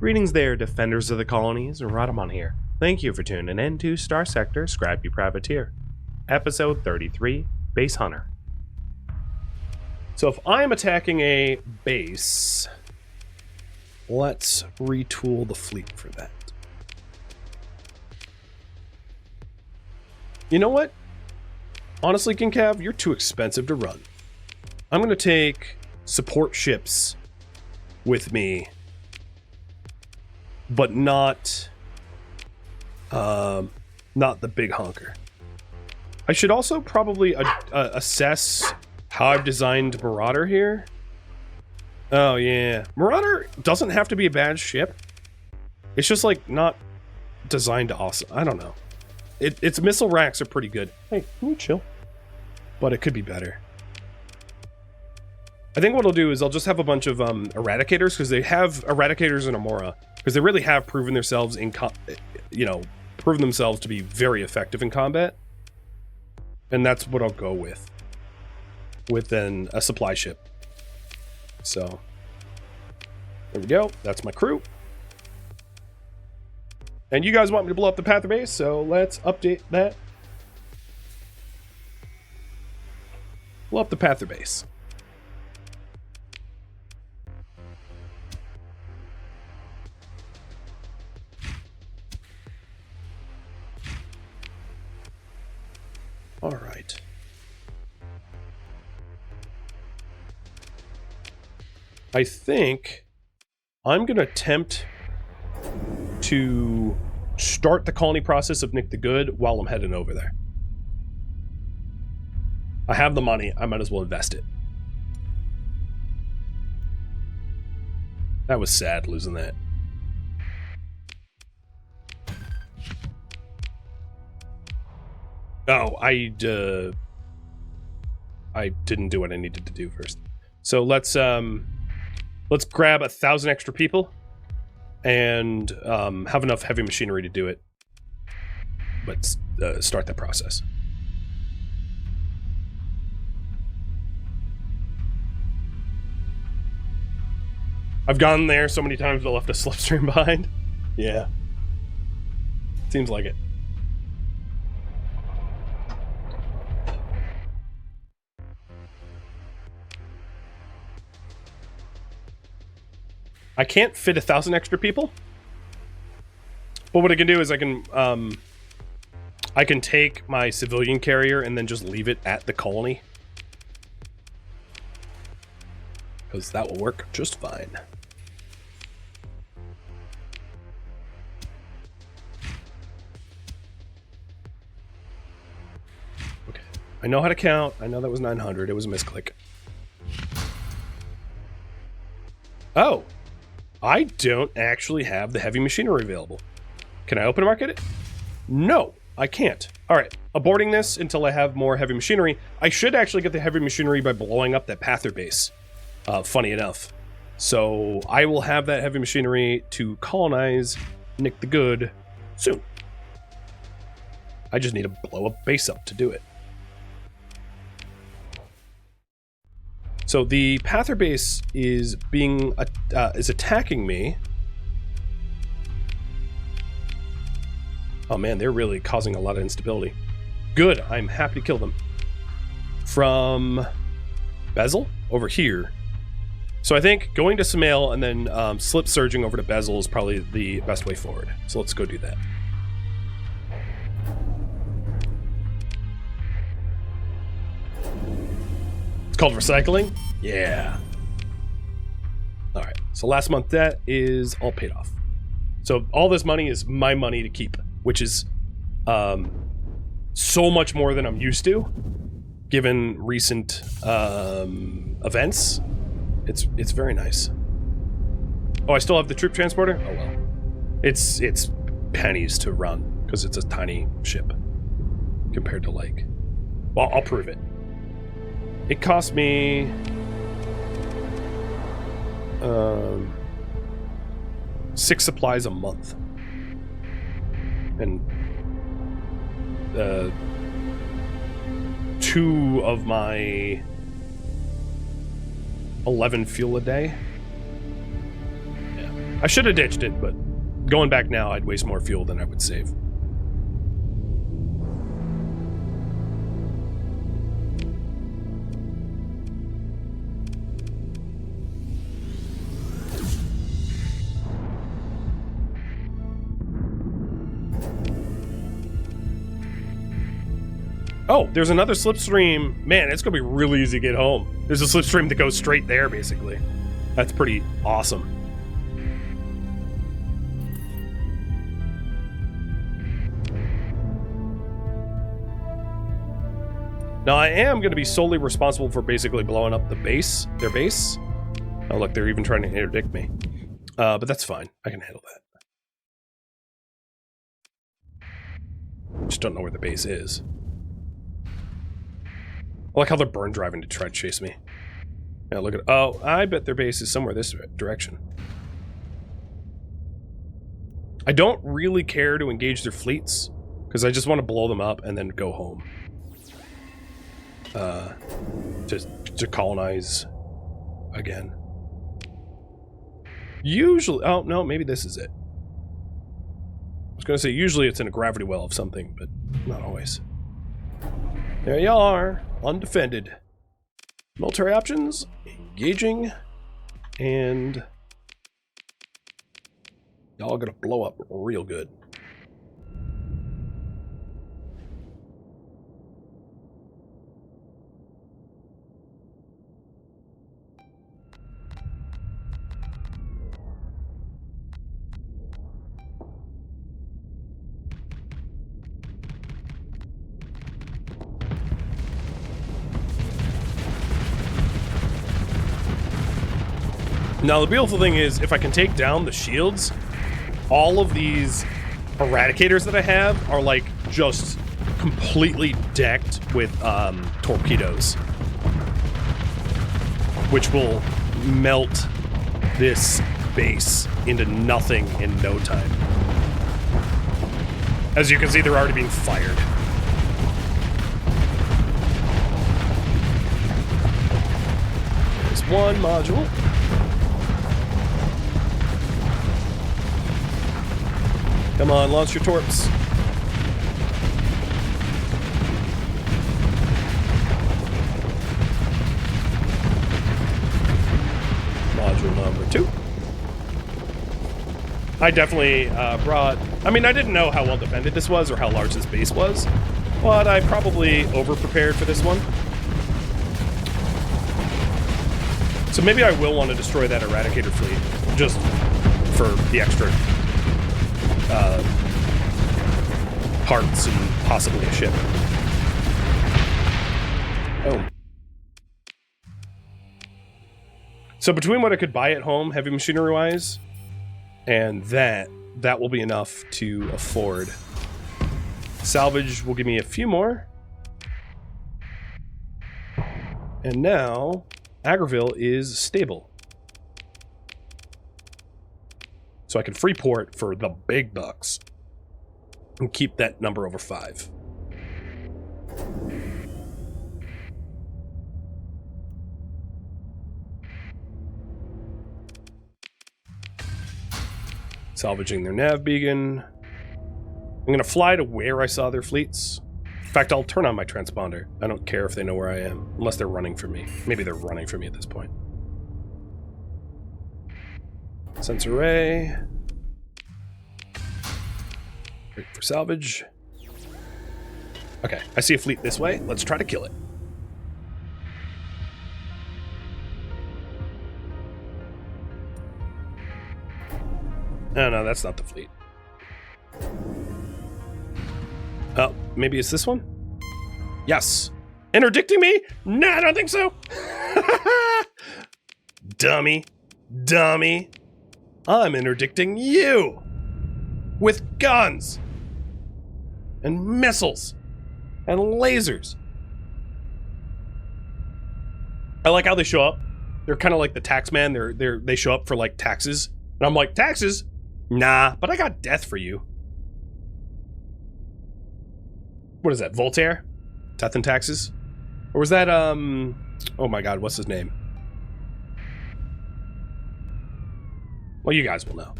Greetings there, defenders of the colonies. Rhadamant here. Thank you for tuning in to Starsector, Scrappy Privateer. Episode 33, Base Hunter. So if I'm attacking a base, let's retool the fleet for that. You know what? Honestly, Kincav, you're too expensive to run. I'm going to take support ships with me, but not the big honker. I should also probably assess how I've designed Marauder here. Oh yeah, Marauder doesn't have to be a bad ship. It's just like not designed awesome. I don't know. Its missile racks are pretty good. Hey, can you chill? But it could be better. I think what I'll do is I'll just have a bunch of eradicators, because they have eradicators in Amora, because they really have proven themselves proven themselves to be very effective in combat. And that's what I'll go with then a supply ship. So there we go. That's my crew. And you guys want me to blow up the Panther base, so let's update that. Blow up the Panther base. All right. I think I'm going to attempt to start the colony process of Nick the Good while I'm heading over there. I have the money. I might as well invest it. That was sad, losing that. Oh, I didn't do what I needed to do first. So let's grab 1,000 extra people and have enough heavy machinery to do it. Let's start that process. I've gone there so many times I left a slipstream behind. Yeah. Seems like it. I can't fit 1,000 extra people, but what I can do is I can take my civilian carrier and then just leave it at the colony, because that will work just fine. Okay, I know how to count. I know that was 900. It was a misclick. Oh. I don't actually have the heavy machinery available. Can I open market it? No, I can't. All right, aborting this until I have more heavy machinery. I should actually get the heavy machinery by blowing up that Panther base, funny enough. So I will have that heavy machinery to colonize Nick the Good soon. I just need to blow a base up to do it. So the Panther base is attacking me. Oh man, they're really causing a lot of instability. Good, I'm happy to kill them. From Bezel over here. So I think going to Samael and then slip surging over to Bezel is probably the best way forward. So let's go do that. Called recycling? Yeah. All right, so last month debt is all paid off. So all this money is my money to keep, which is so much more than I'm used to, given recent events. It's very nice. Oh, I still have the troop transporter? Oh well. It's pennies to run, because it's a tiny ship compared to like... Well, I'll prove it. It cost me 6 supplies a month, and 2 of my 11 fuel a day. Yeah. I should have ditched it, but going back now, I'd waste more fuel than I would save. Oh, there's another slipstream. Man, it's going to be really easy to get home. There's a slipstream that goes straight there, basically. That's pretty awesome. Now, I am going to be solely responsible for basically blowing up the base, their base. Oh, look, they're even trying to interdict me. But that's fine. I can handle that. Just don't know where the base is. I like how they're burn driving to try to chase me. Yeah, look at... Oh, I bet their base is somewhere this direction. I don't really care to engage their fleets, because I just want to blow them up and then go home. To colonize again. Usually... Oh, no, maybe this is it. I was going to say, usually it's in a gravity well of something, but not always. There you are, undefended. Military options, engaging, and y'all gonna blow up real good. Now, the beautiful thing is, if I can take down the shields, all of these eradicators that I have are, like, just completely decked with torpedoes, which will melt this base into nothing in no time. As you can see, they're already being fired. There's one module. Come on, launch your torps. Module number 2. I definitely brought... I mean, I didn't know how well defended this was or how large this base was, but I probably over-prepared for this one. So maybe I will want to destroy that Eradicator fleet, just for the extra... parts and possibly a ship. Oh. So between what I could buy at home, heavy machinery-wise, and that will be enough to afford. Salvage will give me a few more. And now, Agriville is stable. So I can free port for the big bucks and keep that number over 5. Salvaging their nav beacon. I'm going to fly to where I saw their fleets. In fact, I'll turn on my transponder. I don't care if they know where I am, unless they're running for me. Maybe they're running for me at this point. Sense array. Wait for salvage. Okay, I see a fleet this way. Let's try to kill it. Oh, no, that's not the fleet. Oh, maybe it's this one? Yes. Interdicting me? Nah, I don't think so. Dummy. Dummy. I'm interdicting you. With guns. And missiles. And lasers. I like how they show up. They're kind of like the tax man. They show up for like taxes. And I'm like, taxes? Nah, but I got death for you. What is that, Voltaire? Death and taxes? Or was that, oh my god, what's his name? Well, you guys will know.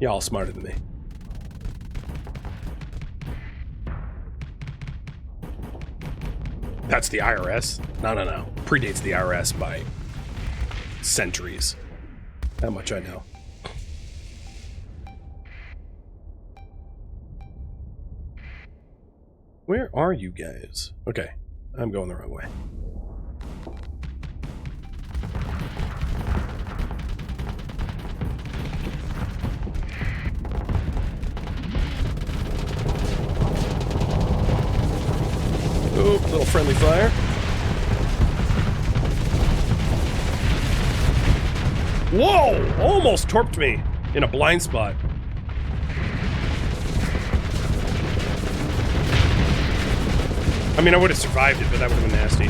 Y'all smarter than me. That's the IRS? No. Predates the IRS by centuries. That much I know. Where are you guys? Okay, I'm going the wrong way. Oh, little friendly fire. Whoa! Almost torped me in a blind spot. I mean, I would have survived it, but that would have been nasty.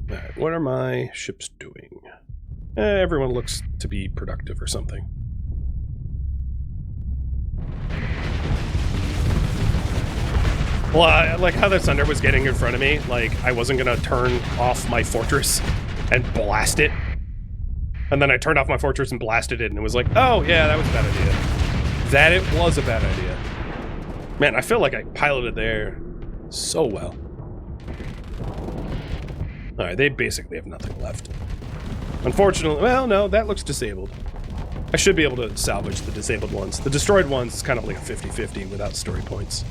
Alright, what are my ships doing? Everyone looks to be productive or something. Well, I like how the thunder was getting in front of me. Like, I wasn't gonna turn off my fortress and blast it. And then I turned off my fortress and blasted it, and it was like, oh, yeah, that was a bad idea. That it was a bad idea. Man, I feel like I piloted there so well. Alright, they basically have nothing left. Unfortunately, well, no, that looks disabled. I should be able to salvage the disabled ones. The destroyed ones is kind of like a 50-50 without story points.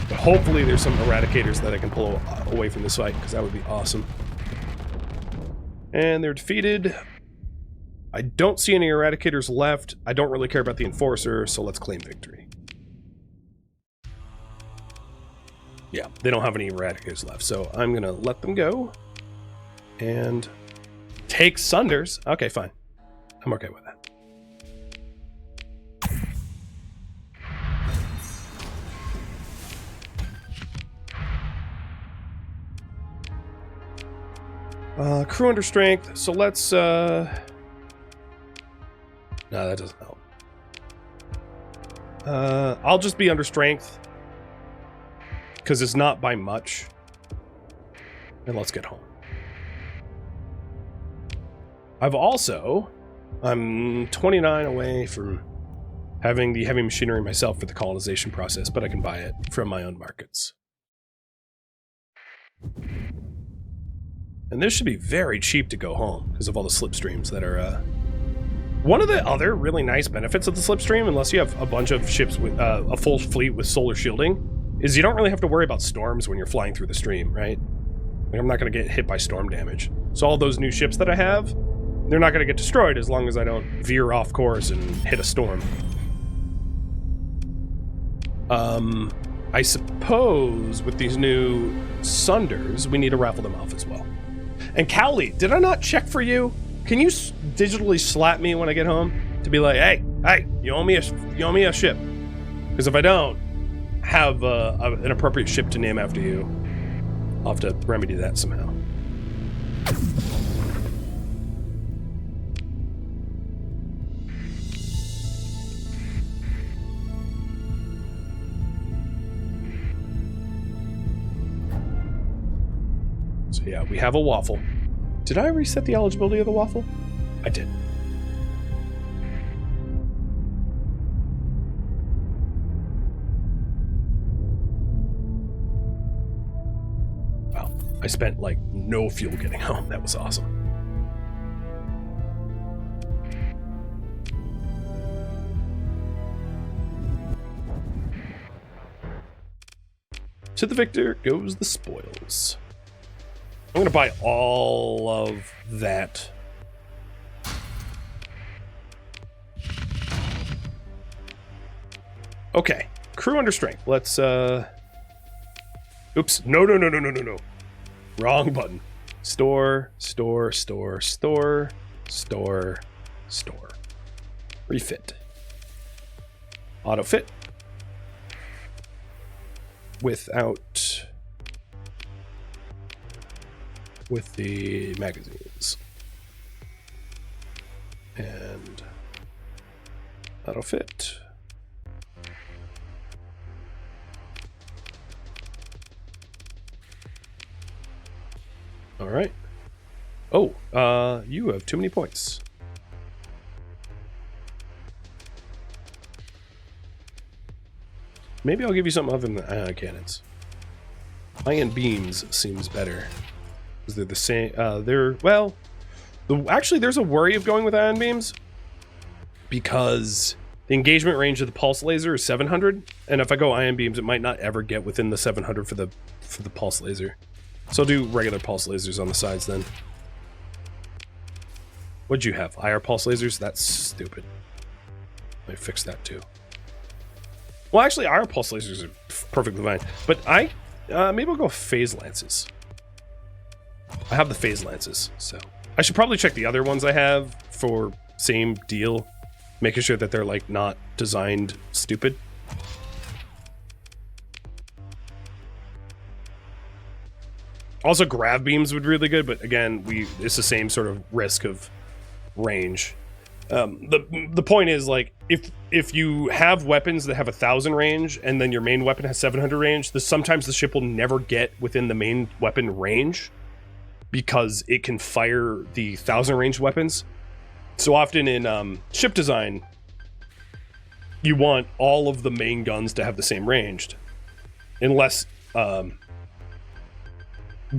But hopefully there's some eradicators that I can pull away from this fight, because that would be awesome. And they're defeated. I don't see any eradicators left. I don't really care about the enforcer, so let's claim victory. Yeah, they don't have any eradicators left, so I'm gonna let them go. And take Sunders. Okay, fine. I'm okay with that. Crew under strength, so let's, no, that doesn't help. I'll just be under strength, because it's not by much. And let's get home. I'm 29 away from having the heavy machinery myself for the colonization process, but I can buy it from my own markets. And this should be very cheap to go home because of all the slipstreams that are, One of the other really nice benefits of the slipstream, unless you have a bunch of ships with a full fleet with solar shielding, is you don't really have to worry about storms when you're flying through the stream, right? Like, I'm not going to get hit by storm damage. So all those new ships that I have, they're not going to get destroyed as long as I don't veer off course and hit a storm. I suppose with these new Sunders, we need to raffle them off as well. And Cowley, did I not check for you? Can you digitally slap me when I get home to be like, hey, you owe me a ship? Because if I don't have an appropriate ship to name after you, I'll have to remedy that somehow. So yeah, we have a waffle. Did I reset the eligibility of the waffle? I did. Wow, I spent like no fuel getting home. That was awesome. To the victor goes the spoils. I'm gonna buy all of that. Okay, crew under strength. Let's, oops, no. Wrong button. Store. Refit. Auto fit. With the magazines. And auto fit. All right. Oh, you have too many points. Maybe I'll give you something other than the cannons. Ion beams seems better. Because they're the same, well, actually there's a worry of going with ion beams. Because the engagement range of the pulse laser is 700. And if I go ion beams, it might not ever get within the 700 for the pulse laser. So I'll do regular pulse lasers on the sides then. What'd you have? IR pulse lasers? That's stupid. Let me fix that too. Well, actually, IR pulse lasers are perfectly fine. But maybe I'll go phase lances. I have the phase lances, so I should probably check the other ones I have for same deal, making sure that they're like not designed stupid. Also, grav beams would be really good, but again, it's the same sort of risk of range. The point is, like, if you have weapons that have 1,000 range and then your main weapon has 700 range, sometimes the ship will never get within the main weapon range because it can fire the 1,000 range weapons. So often in ship design, you want all of the main guns to have the same range, unless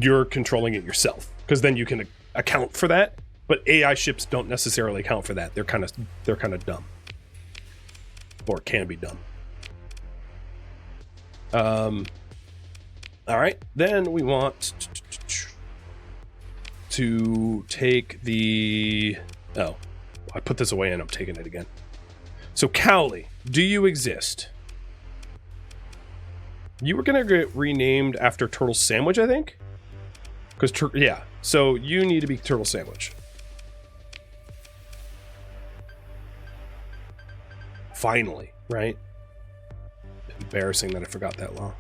you're controlling it yourself, because then you can account for that. But AI ships don't necessarily account for that. They're kind of dumb, or can be dumb. All right, then we want to take the. Oh, I put this away and I'm taking it again. So Cowley, do you exist? You were gonna get renamed after Turtle Sandwich, I think. Because yeah, so you need to be Turtle Sandwich. Finally, right? Embarrassing that I forgot that long.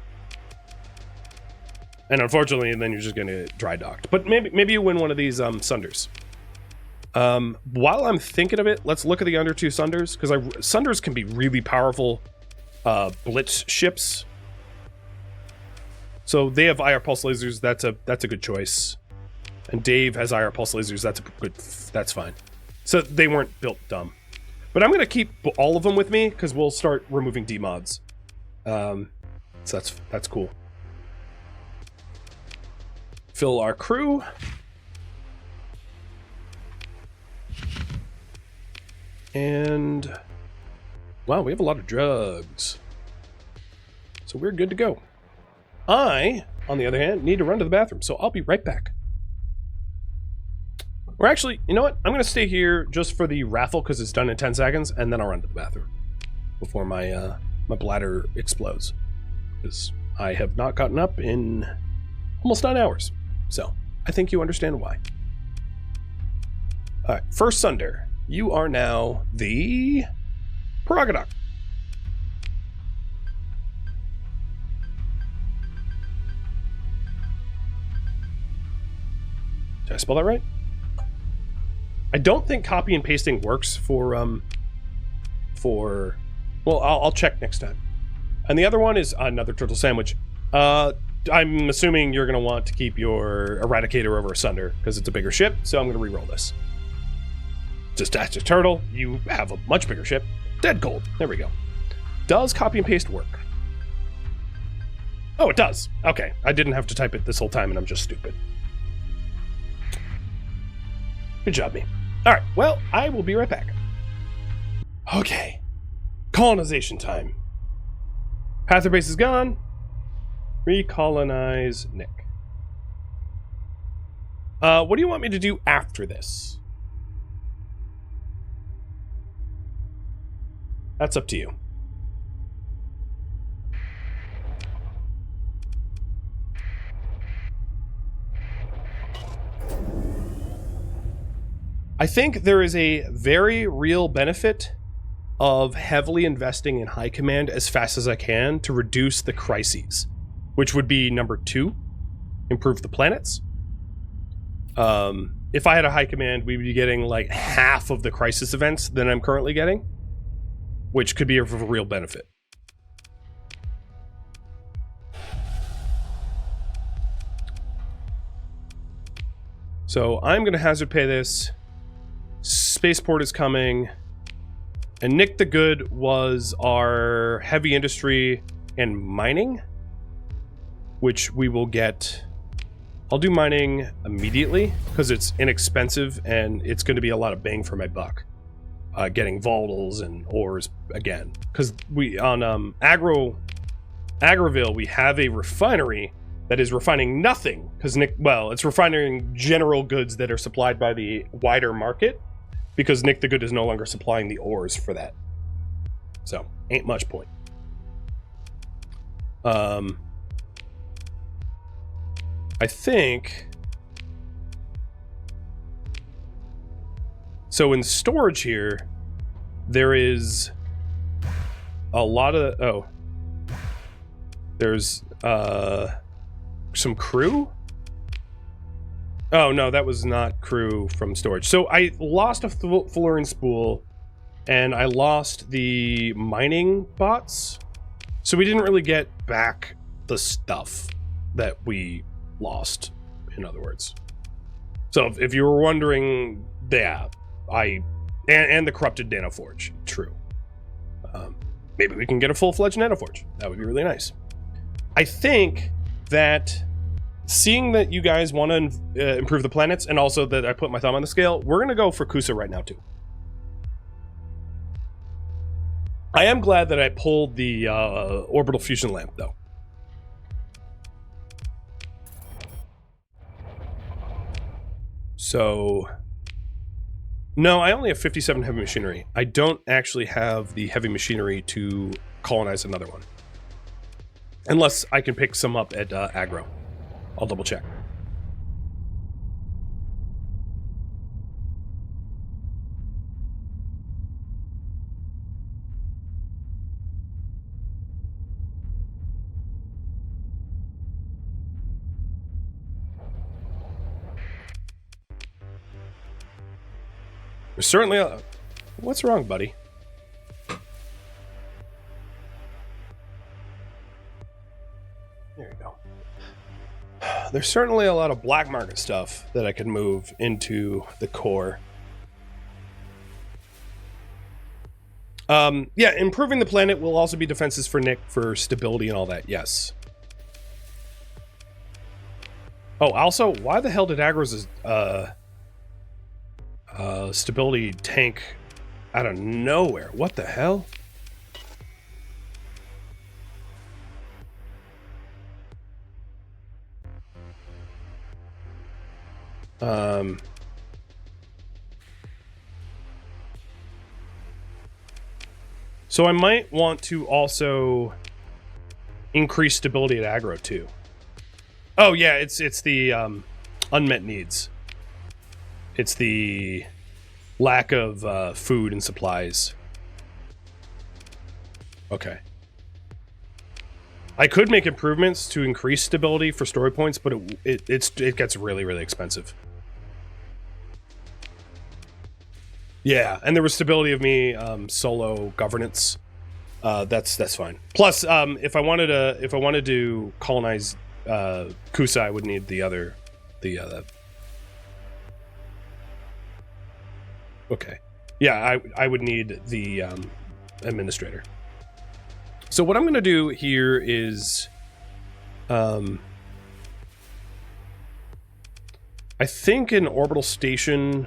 And unfortunately, then you're just gonna get dry docked. But maybe you win one of these Sunders. While I'm thinking of it, let's look at the under 2 Sunders, because Sunders can be really powerful blitz ships. So they have IR pulse lasers. That's a good choice. And Dave has IR pulse lasers. That's fine. So they weren't built dumb. But I'm gonna keep all of them with me because we'll start removing demods. So that's cool. Fill our crew. And wow, we have a lot of drugs. So we're good to go. I, on the other hand, need to run to the bathroom, so I'll be right back. Or actually, you know what? I'm going to stay here just for the raffle because it's done in 10 seconds, and then I'll run to the bathroom before my my bladder explodes. Because I have not gotten up in almost 9 hours. So I think you understand why. All right, first Sunder. You are now the Prerogadoc. Did I spell that right? I don't think copy and pasting works for well, I'll check next time. And the other one is another Turtle Sandwich. I'm assuming you're going to want to keep your Eradicator over a Sunder because it's a bigger ship, so I'm going to re-roll this. Just as a turtle, you have a much bigger ship. Dead cold. There we go. Does copy and paste work? Oh, it does. Okay, I didn't have to type it this whole time, and I'm just stupid. Good job, me. All right, well, I will be right back. Okay. Colonization time. Pather base is gone. Recolonize Nick. What do you want me to do after this? That's up to you. I think there is a very real benefit of heavily investing in high command as fast as I can to reduce the crises, which would be number 2, improve the planets. If I had a high command, we would be getting like half of the crisis events than I'm currently getting, which could be of a real benefit. So I'm going to hazard pay this. Spaceport is coming. And Nick the Good was our heavy industry and mining, which we will get. I'll do mining immediately because it's inexpensive and it's going to be a lot of bang for my buck. Getting volatiles and ores again, because we on Agroville we have a refinery that is refining nothing because it's refining general goods that are supplied by the wider market because Nick the Good is no longer supplying the ores for that. So ain't much point. I think. So in storage here, there is a lot of... There's some crew? Oh, no, that was not crew from storage. So I lost a fluorine spool, and I lost the mining bots. So we didn't really get back the stuff that we lost, in other words. So if you were wondering, yeah, and the corrupted nanoforge, true. Maybe we can get a full-fledged nanoforge. That would be really nice. I think that seeing that you guys want to improve the planets, and also that I put my thumb on the scale, we're going to go for Kusa right now, too. I am glad that I pulled the orbital fusion lamp, though. So... No, I only have 57 heavy machinery. I don't actually have the heavy machinery to colonize another one. Unless I can pick some up at Agro. I'll double check. There's certainly a... What's wrong, buddy? There you go. There's certainly a lot of black market stuff that I could move into the core. Yeah, improving the planet will also be defenses for Nick for stability and all that, yes. Oh, also, why the hell did Agro's stability tank out of nowhere? What the hell? So I might want to also increase stability at Agro too. Oh yeah, it's the unmet needs. It's the lack of food and supplies. Okay. I could make improvements to increase stability for story points, but it gets really, really expensive. Yeah, and there was stability of me solo governance. That's fine. Plus, if I wanted to colonize Kusa, I would need the okay. Yeah, I would need the administrator. So what I'm going to do here is, I think an orbital station.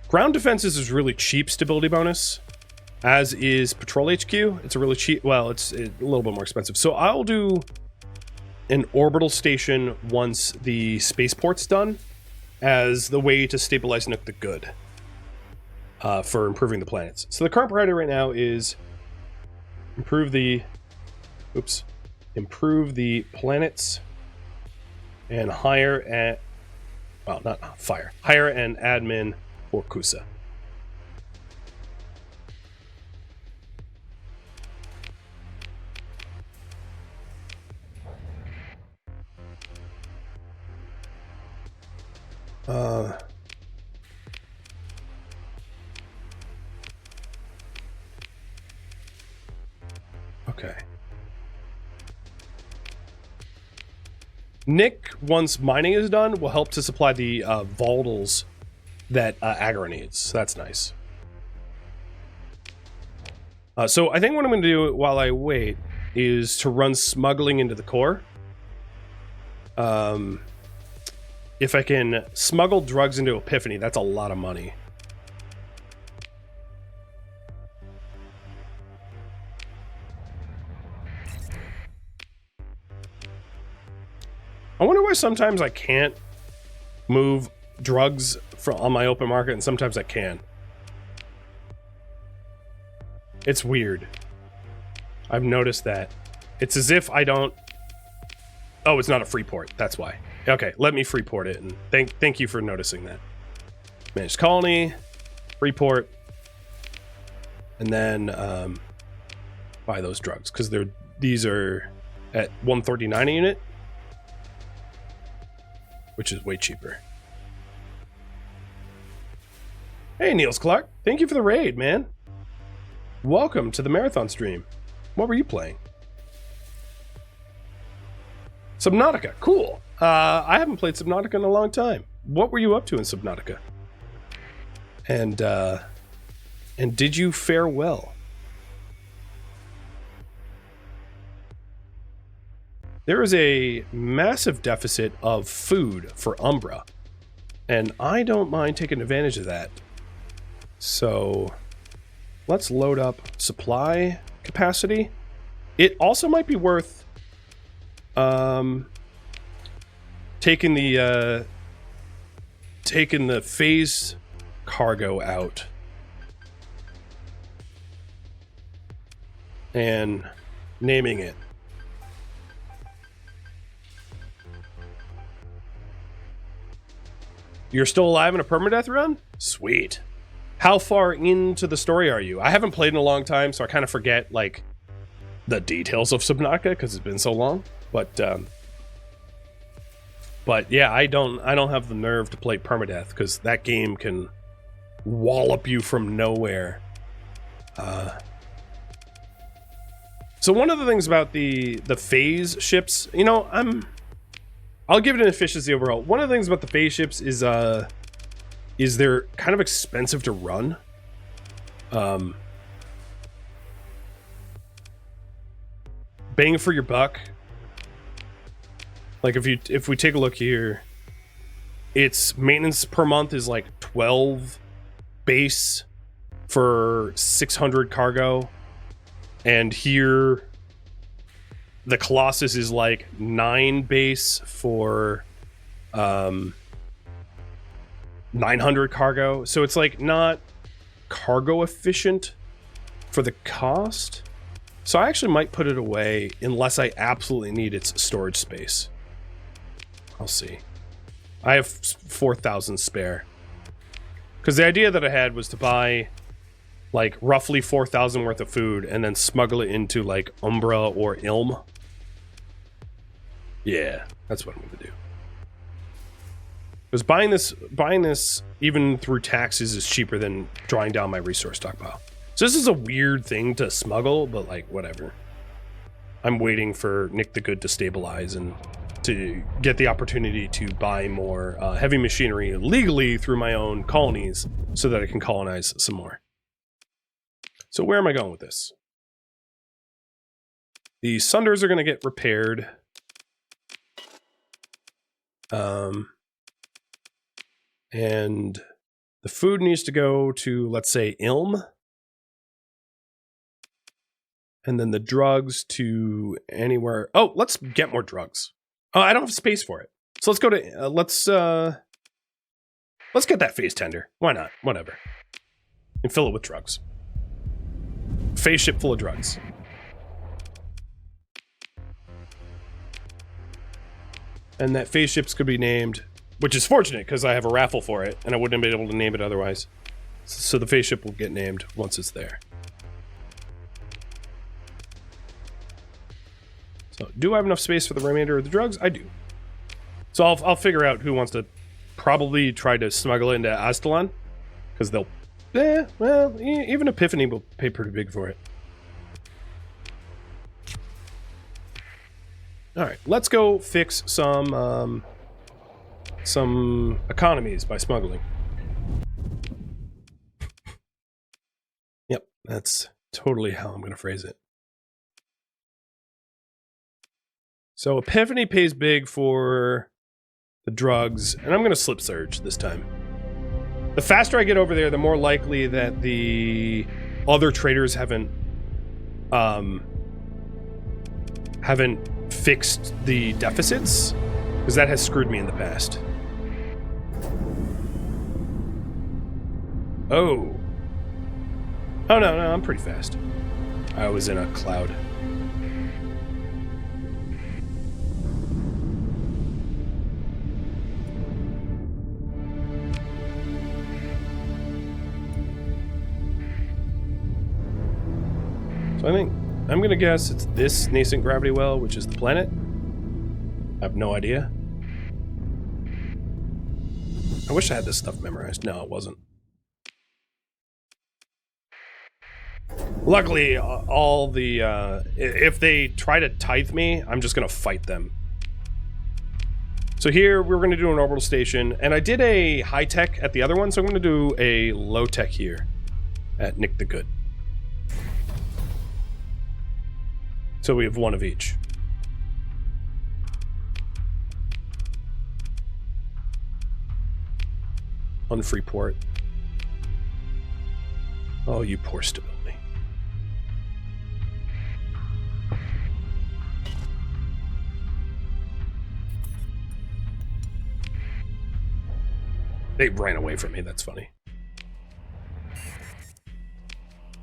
Ground defenses is really cheap stability bonus, as is Patrol HQ. It's a really cheap, well, it's a little bit more expensive. So I'll do an orbital station once the spaceport's done as the way to stabilize Nook the Good for improving the planets. So the current priority right now is improve the planets and hire an admin for Kusa. Okay. Nick, once mining is done, will help to supply the volatiles that Agra needs. So that's nice. So I think what I'm going to do while I wait is to run smuggling into the core. If I can smuggle drugs into Epiphany, that's a lot of money. I wonder why sometimes I can't move drugs on my open market and sometimes I can. It's weird. I've noticed that. It's as if I don't... Oh, it's not a free port. That's why. Okay, let me free port it, and thank you for noticing that. Managed colony, free port, and then buy those drugs, because these are at 139 a unit, which is way cheaper. Hey, Niels Clark. Thank you for the raid, man. Welcome to the marathon stream. What were you playing? Subnautica. Cool. I haven't played Subnautica in a long time. What were you up to in Subnautica? And did you fare well? There is a massive deficit of food for Umbra, and I don't mind taking advantage of that. So let's load up supply capacity. It also might be worth taking the phase cargo out and naming it. You're still alive in a permadeath run? Sweet. How far into the story are you? I haven't played in a long time, so I kind of forget like the details of Subnautica because it's been so long. But yeah, I don't have the nerve to play permadeath because that game can wallop you from nowhere. So one of the things about the phase ships, you know, I'll give it an efficiency overall. One of the things about the phase ships is they're kind of expensive to run. Bang for your buck. Like if we take a look here, its maintenance per month is like 12 base for 600 cargo, and here the Colossus is like 9 base for 900 cargo. So it's like not cargo efficient for the cost. So I actually might put it away unless I absolutely need its storage space. I'll see. I have 4,000 spare. Because the idea that I had was to buy like roughly 4,000 worth of food and then smuggle it into like Umbra or Ilm. Yeah, that's what I'm going to do. Because buying this even through taxes is cheaper than drawing down my resource stockpile. So this is a weird thing to smuggle, but like whatever. I'm waiting for Nick the Good to stabilize and to get the opportunity to buy more heavy machinery legally through my own colonies so that I can colonize some more. So where am I going with this? The sunders are going to get repaired. And the food needs to go to, let's say, Ilm. And then the drugs to anywhere. Oh, let's get more drugs. Oh, I don't have space for it. So let's go to, let's get that phase tender. Why not? Whatever. And fill it with drugs. Phase ship full of drugs. And that phase ships could be named, which is fortunate because I have a raffle for it and I wouldn't have been able to name it otherwise. So the phase ship will get named once it's there. So do I have enough space for the remainder of the drugs? I do. So I'll figure out who wants to probably try to smuggle it into Aztalan, because they'll, well, even Epiphany will pay pretty big for it. All right, let's go fix some economies by smuggling. Yep, that's totally how I'm going to phrase it. So Epiphany pays big for the drugs, and I'm going to slip surge this time. The faster I get over there, the more likely that the other traders haven't fixed the deficits, because that has screwed me in the past. Oh. Oh, no, I'm pretty fast. I was in a cloud. So I think, I'm gonna guess it's this nascent gravity well, which is the planet. I have no idea. I wish I had this stuff memorized. No, it wasn't. Luckily, all the, if they try to tithe me, I'm just gonna fight them. So here, we're gonna do an orbital station, and I did a high-tech at the other one, so I'm gonna do a low-tech here at Nick the Good. So we have one of each. On Freeport. Oh, you poor stability. They ran away from me, that's funny.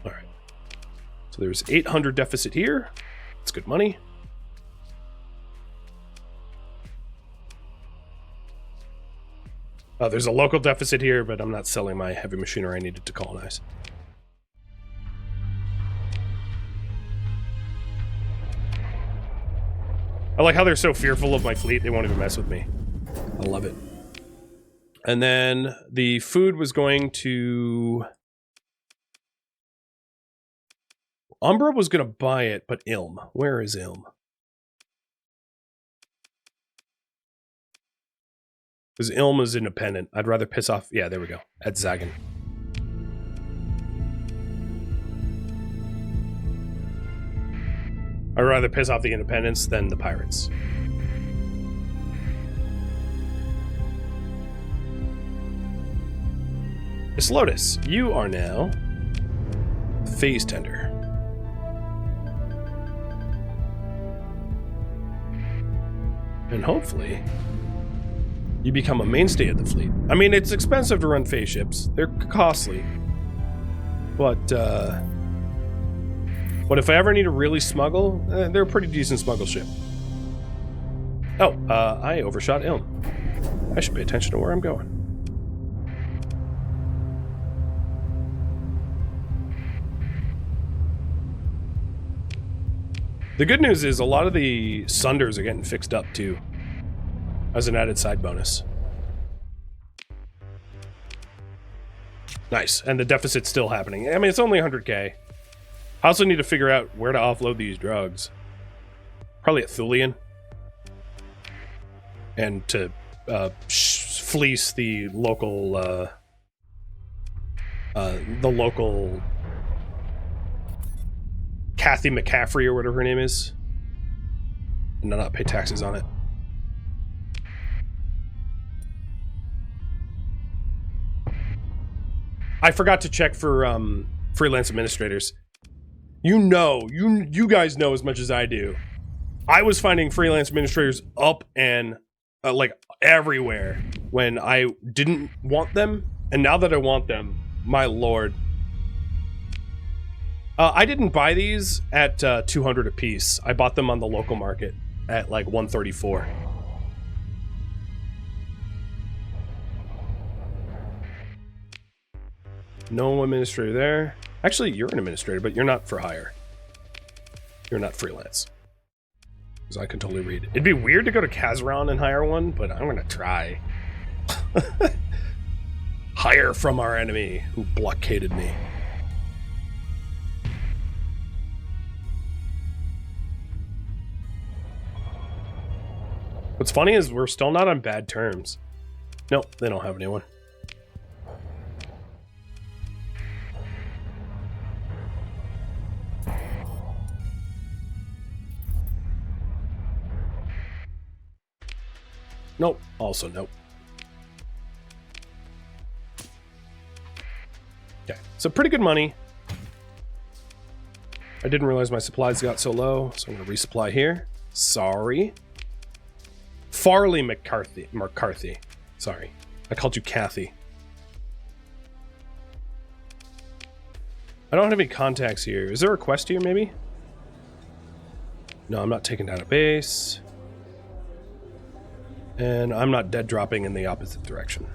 Alright. So there's 800 deficit here. That's good money. Oh, there's a local deficit here, but I'm not selling my heavy machinery I needed to colonize. I like how they're so fearful of my fleet, they won't even mess with me. I love it. And then the food was going to... Umbra was going to buy it, but Ilm. Where is Ilm? Because Ilm is independent. I'd rather piss off... Yeah, there we go. At Zagan. I'd rather piss off the independents than the pirates. Miss Lotus, you are now phase tender. And hopefully, you become a mainstay of the fleet. I mean, it's expensive to run phase ships. They're costly. But if I ever need to really smuggle, they're a pretty decent smuggle ship. Oh, I overshot Ilm. I should pay attention to where I'm going. The good news is a lot of the Sunders are getting fixed up too, as an added side bonus. Nice, and the deficit's still happening. I mean, it's only 100k. I also need to figure out where to offload these drugs. Probably at Thulian. And to fleece the local Kathy McCaffrey or whatever her name is, and not pay taxes on it. I forgot to check for freelance administrators. You guys know as much as I do. I was finding freelance administrators up and like everywhere when I didn't want them, and now that I want them, my lord. I didn't buy these at 200 a piece. I bought them on the local market at like 134. No administrator there. Actually, you're an administrator, but you're not for hire. You're not freelance. Because I can totally read. It'd be weird to go to Kazaron and hire one, but I'm gonna try. Hire from our enemy who blockaded me. What's funny is we're still not on bad terms. Nope, they don't have anyone. Nope, also nope. Okay, so pretty good money. I didn't realize my supplies got so low, so I'm going to resupply here. Sorry. Farley McCarthy. Sorry. I called you Kathy. I don't have any contacts here. Is there a quest here, maybe? No, I'm not taking down a base. And I'm not dead dropping in the opposite direction.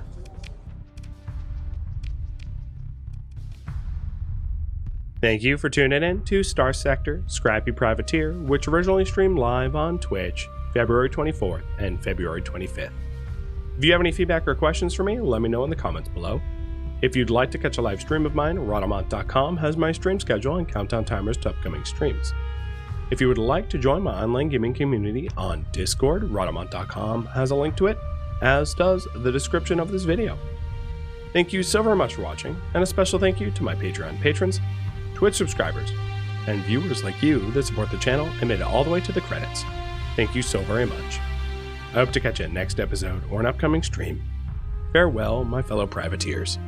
Thank you for tuning in to Starsector, Scrappy Privateer, which originally streamed live on Twitch, February 24th and February 25th. If you have any feedback or questions for me, let me know in the comments below. If you'd like to catch a live stream of mine, Rhadamant.com has my stream schedule and countdown timers to upcoming streams. If you would like to join my online gaming community on Discord, Rhadamant.com has a link to it, as does the description of this video. Thank you so very much for watching, and a special thank you to my Patreon patrons, Twitch subscribers, and viewers like you that support the channel and made it all the way to the credits. Thank you so very much. I hope to catch you next episode or an upcoming stream. Farewell, my fellow privateers.